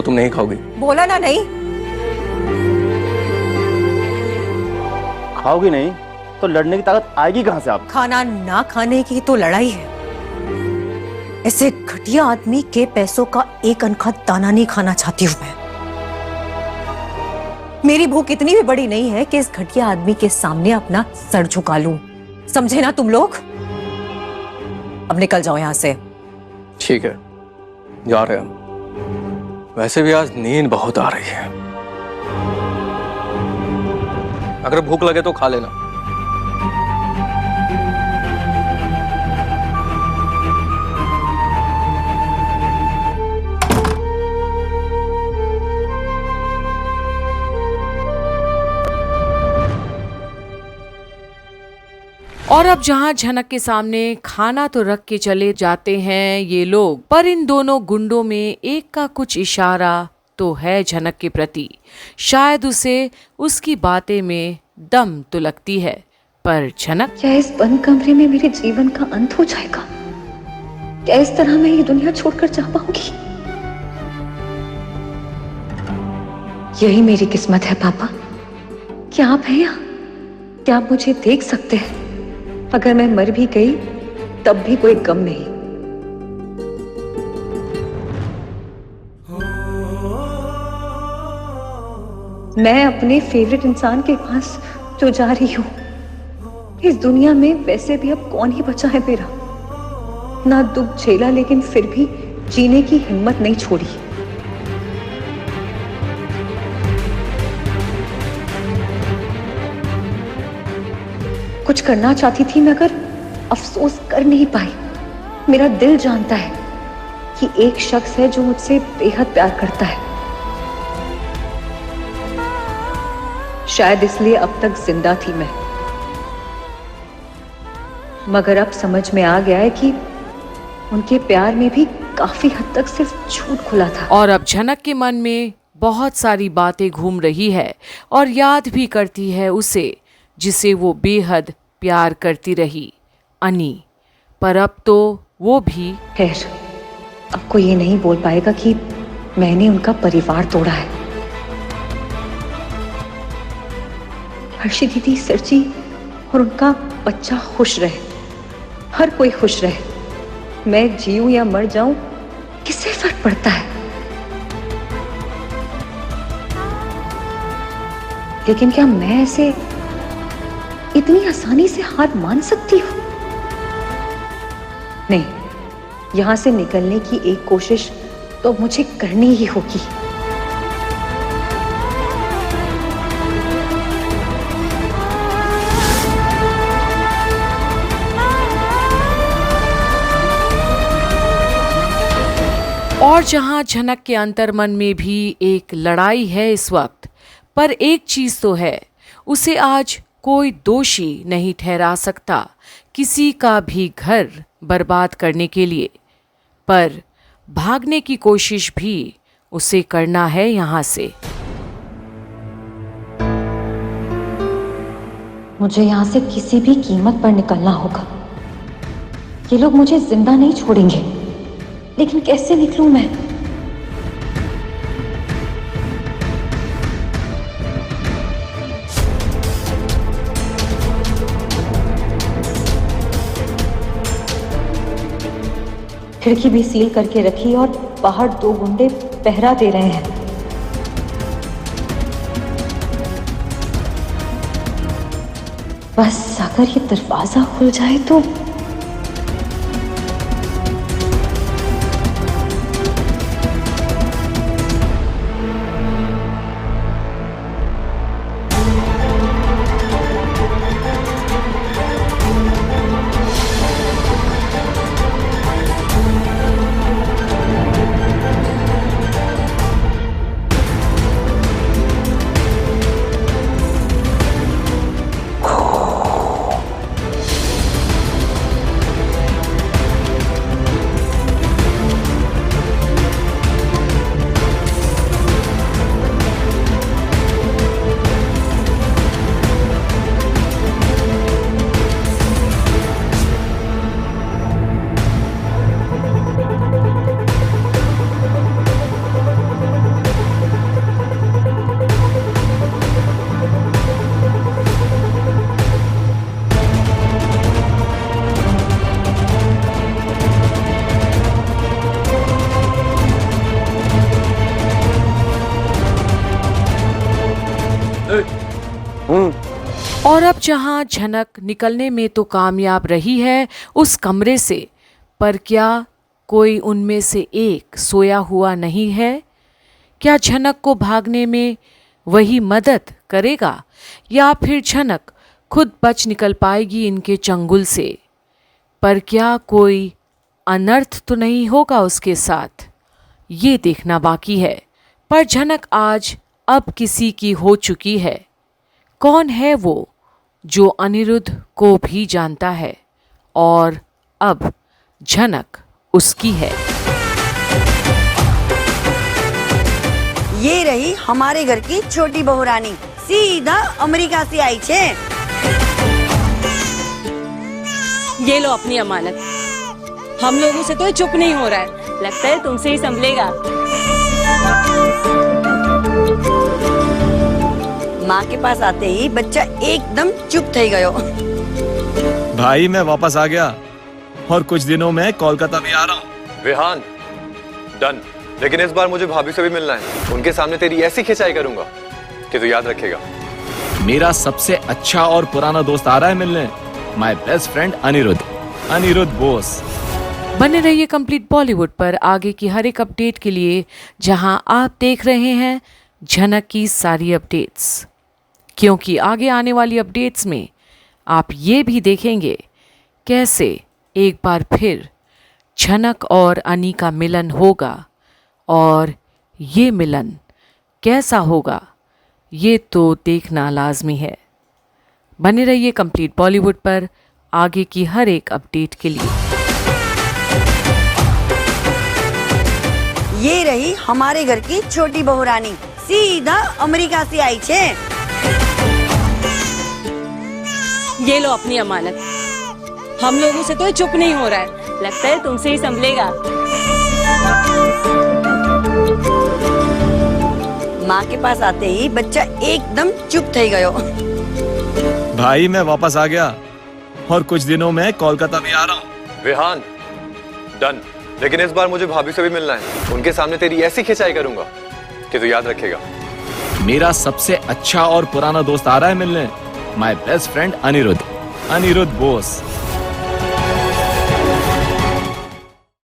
तो तुम नहीं खाओगी? बोला ना नहीं। खाओगी नहीं तो लड़ने की ताकत आएगी कहां से आप? खाना ना खाने की तो लड़ाई है। ऐसे घटिया आदमी के पैसों का एक अनखा दाना नहीं खाना चाहती हूं मैं। मेरी भूख इतनी भी बड़ी नहीं है कि इस घटिया आदमी के सामने अपना सर झुका लूं। समझे ना तुम लोग? अब निकल जाओ यहां से। ठीक है, जा रहे हैं हम। वैसे भी आज नींद बहुत आ रही है। अगर भूख लगे तो खा लेना। और अब जहां झनक के सामने खाना तो रख के चले जाते हैं ये लोग, पर इन दोनों गुंडों में एक का कुछ इशारा तो है झनक के प्रति। शायद उसे उसकी बातें में दम तो लगती है, पर झनक, क्या इस बंद कमरे में मेरे जीवन का अंत हो जाएगा? क्या इस तरह मैं ये दुनिया छोड़कर जा पाऊंगी? यही मेरी किस्मत है पापा। क्या आप हैं यहाँ? क्या आप मुझे देख सकते हैं? अगर मैं मर भी गई तब भी कोई गम नहीं। मैं अपने फेवरेट इंसान के पास जो जा रही हूं, इस दुनिया में वैसे भी अब कौन ही बचा है मेरा। ना दुख झेला लेकिन फिर भी जीने की हिम्मत नहीं छोड़ी। कुछ करना चाहती थी मगर अफसोस कर नहीं पाई। मेरा दिल जानता है कि एक शख्स है जो मुझसे बेहद प्यार करता है। शायद इसलिए अब तक जिंदा थी मैं, मगर अब समझ में आ गया है कि उनके प्यार में भी काफी हद तक सिर्फ झूठ खुला था। और अब झनक के मन में बहुत सारी बातें घूम रही है और याद भी करती है उसे जिसे वो बेहद प्यार करती रही, अनी। पर अब तो वो भी खैर, अब कोई ये नहीं बोल पाएगा कि मैंने उनका परिवार तोड़ा है। हर्षी दीदी, सरजी और उनका बच्चा खुश रहे, हर कोई खुश रहे। मैं जीऊं या मर जाऊं, किससे फर्क पड़ता है? लेकिन क्या मैं ऐसे इतनी आसानी से हार मान सकती हूं? नहीं, यहां से निकलने की एक कोशिश तो मुझे करनी ही होगी। और जहां झनक के अंतर्मन में भी एक लड़ाई है इस वक्त, पर एक चीज तो है, उसे आज कोई दोषी नहीं ठहरा सकता किसी का भी घर बर्बाद करने के लिए। पर भागने की कोशिश भी उसे करना है यहां से। मुझे यहां से किसी भी कीमत पर निकलना होगा। ये लोग मुझे जिंदा नहीं छोड़ेंगे, लेकिन कैसे निकलूं मैं? खिड़की भी सील करके रखी और बाहर 2 गुंडे पहरा दे रहे हैं। बस अगर ये दरवाजा खुल जाए तो। अब जहां झनक निकलने में तो कामयाब रही है उस कमरे से, पर क्या कोई उनमें से एक सोया हुआ नहीं है? क्या झनक को भागने में वही मदद करेगा या फिर झनक खुद बच निकल पाएगी इनके चंगुल से? पर क्या कोई अनर्थ तो नहीं होगा उसके साथ? ये देखना बाकी है। पर झनक आज अब किसी की हो चुकी है। कौन है वो जो अनिरुद्ध को भी जानता है और अब झनक उसकी है? ये रही हमारे घर की छोटी बहू रानी, सीधा अमेरिका से आई छे। ये लो अपनी अमानत। हम लोगों से तो ये चुप नहीं हो रहा है, लगता है तुमसे ही संभलेगा। माँ के पास आते ही बच्चा एकदम चुप थई गयो। भाई मैं वापस आ गया और कुछ दिनों में कोलकाता भी आ रहा हूँ। विहान, डन। लेकिन इस बार मुझे भाभी से भी मिलना है। उनके सामने तेरी ऐसी खिंचाई करूंगा कि तू याद रखेगा। मेरा सबसे अच्छा और पुराना दोस्त आ रहा है मिलने, my best friend Aniruddh Bose. बने रहिए कंप्लीट बॉलीवुड पर आगे की हर एक अपडेट के लिए, जहां आप देख रहे हैं झनक की सारी अपडेट्स। क्योंकि आगे आने वाली अपडेट्स में आप ये भी देखेंगे कैसे एक बार फिर झनक और अनी का मिलन होगा, और ये मिलन कैसा होगा ये तो देखना लाजमी है। बने रहिए कंप्लीट बॉलीवुड पर आगे की हर एक अपडेट के लिए। ये रही हमारे घर की छोटी बहू रानी, सीधा अमेरिका से आई छे। ये लो अपनी अमानत। हम लोगों से तो ये चुप नहीं हो रहा है, लगता है तुमसे ही संभलेगा। माँ के पास आते ही बच्चा एकदम चुप थई गयो। भाई मैं वापस आ गया और कुछ दिनों में कोलकाता भी आ रहा हूँ। विहान, डन। लेकिन इस बार मुझे भाभी से भी मिलना है। उनके सामने तेरी ऐसी खिंचाई करूंगा कि तू याद रखेगा। मेरा सबसे अच्छा और पुराना दोस्त आ रहा है मिलने, my best friend Aniruddh Bose.